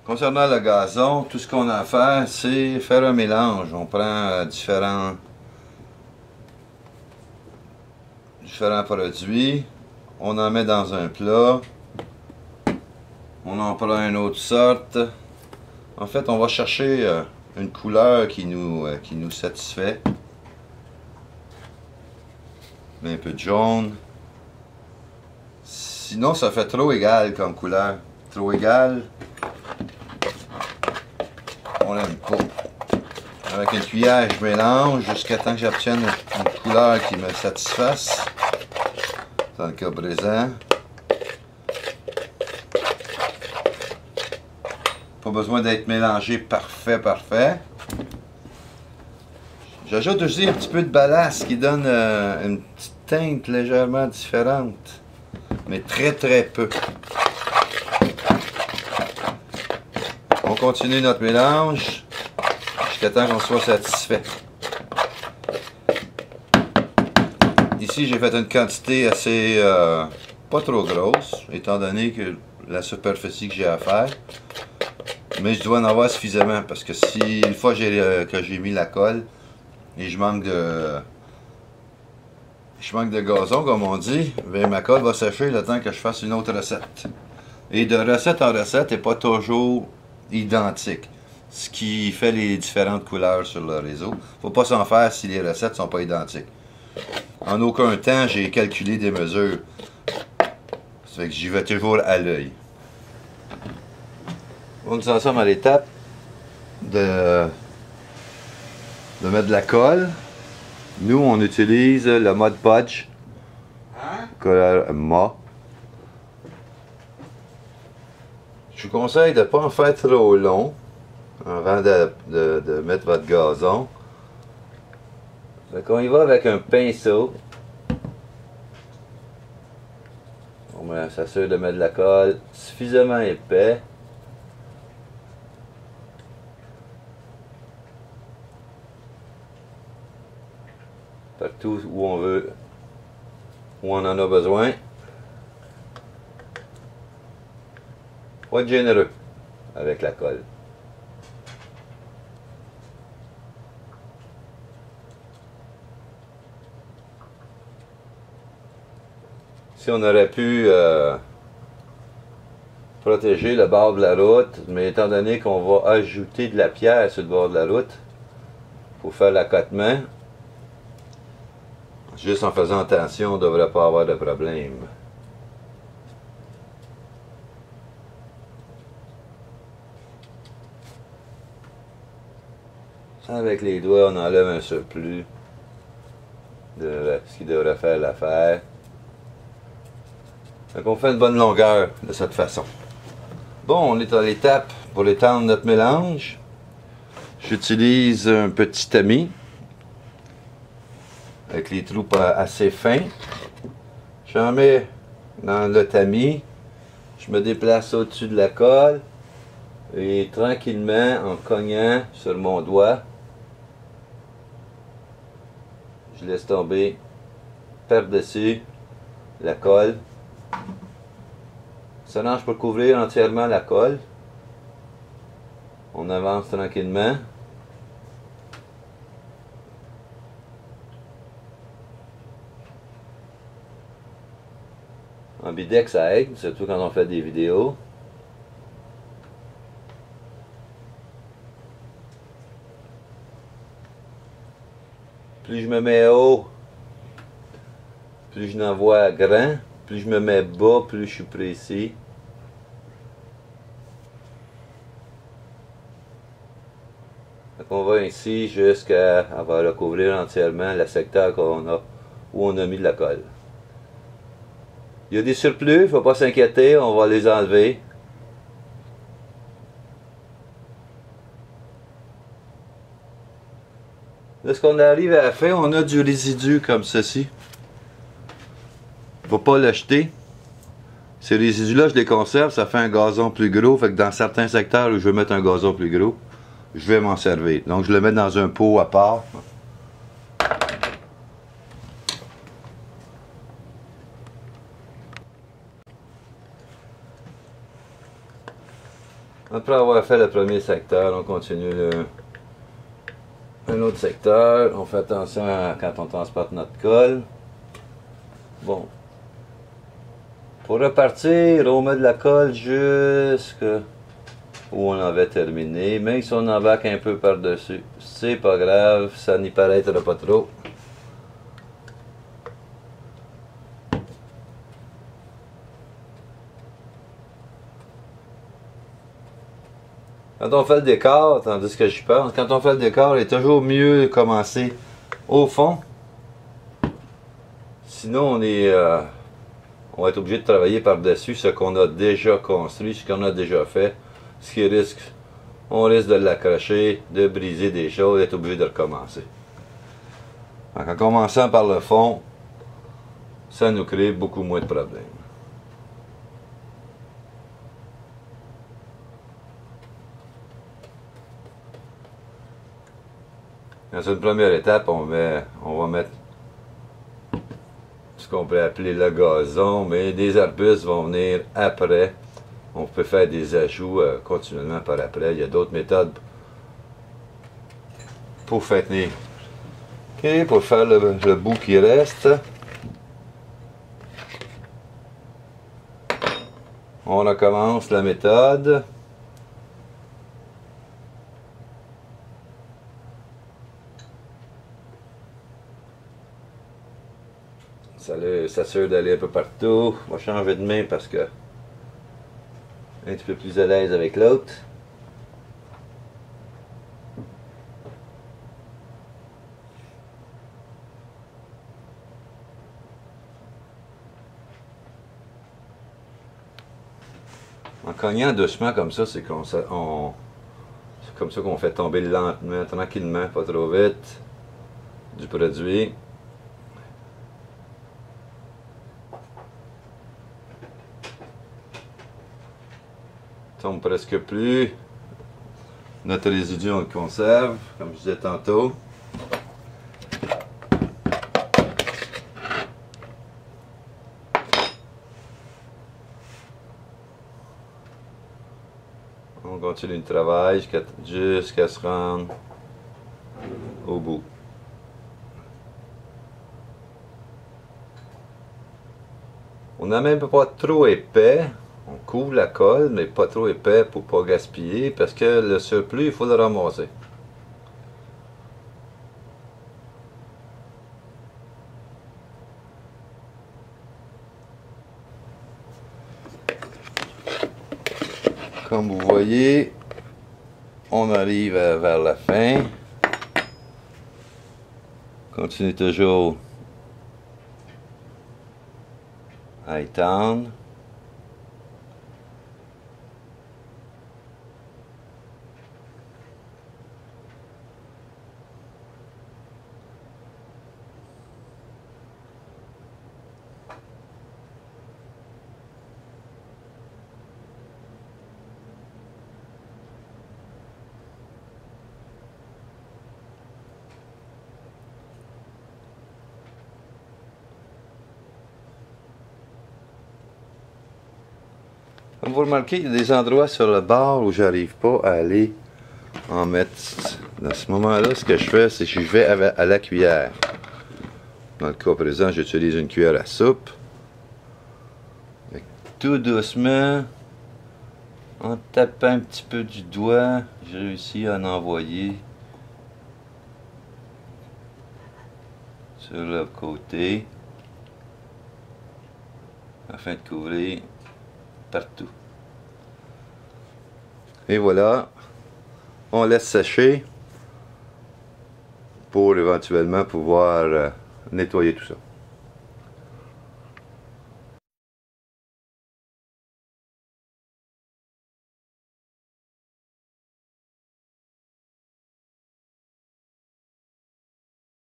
Concernant le gazon, tout ce qu'on a à faire, c'est faire un mélange. On prend différents produits, on en met dans un plat, on en prend une autre sorte. En fait, on va chercher une couleur qui nous satisfait. Un peu de jaune. Sinon, ça fait trop égal comme couleur. Trop égal, on l'aime pas. Avec une cuillère, je mélange jusqu'à temps que j'obtienne une couleur qui me satisfasse. Dans le cas présent. Pas besoin d'être mélangé parfait. J'ajoute aussi un petit peu de ballast qui donne une petite teinte légèrement différente. Mais très peu. On continue notre mélange jusqu'à temps qu'on soit satisfait. Ici, j'ai fait une quantité assez pas trop grosse, étant donné que la superficie que j'ai à faire. Mais je dois en avoir suffisamment, parce que si une fois que j'ai mis la colle et je manque de gazon, comme on dit, bien, ma colle va sécher le temps que je fasse une autre recette. Et de recette en recette n'est pas toujours identique, ce qui fait les différentes couleurs sur le réseau. Faut pas s'en faire si les recettes sont pas identiques. En aucun temps, j'ai calculé des mesures. Ça fait que j'y vais toujours à l'œil. On en sommes à l'étape de mettre de la colle. Nous, on utilise le Mod Podge. Colle Ma. Je vous conseille de ne pas en faire trop long avant de mettre votre gazon. Fait qu'on y va avec un pinceau. On s'assure de mettre de la colle suffisamment épais. Partout où on veut, où on en a besoin. Faut être généreux avec la colle. Si on aurait pu protéger le bord de la route, mais étant donné qu'on va ajouter de la pierre sur le bord de la route pour faire l'accotement, juste en faisant attention, on ne devrait pas avoir de problème. Avec les doigts, on enlève un surplus de ce qui devrait faire l'affaire. Donc on fait une bonne longueur de cette façon. Bon, on est à l'étape pour étendre notre mélange. J'utilise un petit tamis avec les trous assez fins. J'en mets dans le tamis. Je me déplace au-dessus de la colle et tranquillement, en cognant sur mon doigt, je laisse tomber par-dessus la colle. Ça marche pour couvrir entièrement la colle. On avance tranquillement. En bidex, ça aide, surtout quand on fait des vidéos. Plus je me mets haut, plus je n'envoie grand. Plus je me mets bas, plus je suis précis. Donc on va ainsi jusqu'à avoir recouvrir entièrement le secteur où on a mis de la colle. Il y a des surplus, il ne faut pas s'inquiéter, on va les enlever. Lorsqu'on arrive à la fin, on a du résidu comme ceci. Il ne faut pas l'acheter. Ces résidus-là, je les conserve, ça fait un gazon plus gros. Fait que dans certains secteurs où je veux mettre un gazon plus gros, je vais m'en servir. Donc je le mets dans un pot à part. Après avoir fait le premier secteur, on continue un autre secteur. On fait attention quand on transporte notre colle. Bon. Pour repartir, on met de la colle jusqu'à où on avait terminé. Même si on embarque un peu par-dessus, c'est pas grave, ça n'y paraîtra pas trop. Quand on fait le décor, tandis que j'y pense, quand on fait le décor, il est toujours mieux de commencer au fond. Sinon, on va être obligé de travailler par-dessus ce qu'on a déjà construit, ce qu'on a déjà fait. Ce qui risque, on risque de l'accrocher, de briser des choses, d'être obligé de recommencer. Donc, en commençant par le fond, ça nous crée beaucoup moins de problèmes. Dans une première étape, on va mettre ce qu'on peut appeler le gazon, mais des arbustes vont venir après. On peut faire des ajouts continuellement par après. Il y a d'autres méthodes pour faire tenir. Ok, pour faire le bout qui reste, on recommence la méthode. Ça s'assure d'aller un peu partout. On va changer de main parce que un petit peu plus à l'aise avec l'autre. En cognant doucement comme ça, c'est comme ça qu'on fait tomber lentement, tranquillement, pas trop vite, du produit. Tombe presque plus. Notre résidu, on le conserve, comme je disais tantôt. On continue le travail jusqu'à se rendre au bout. On n'a même pas trop épais. On couvre la colle, mais pas trop épais pour pas gaspiller, parce que le surplus, il faut le ramasser. Comme vous voyez, on arrive vers la fin. Continue toujours à étendre. Comme vous remarquez, il y a des endroits sur le bord où j'arrive pas à aller en mettre. Dans ce moment-là, ce que je fais, c'est que je vais à la cuillère. Dans le cas présent, j'utilise une cuillère à soupe. Et tout doucement, en tapant un petit peu du doigt, j'ai réussi à en envoyer sur le côté afin de couvrir partout. Et voilà, on laisse sécher pour éventuellement pouvoir nettoyer tout ça.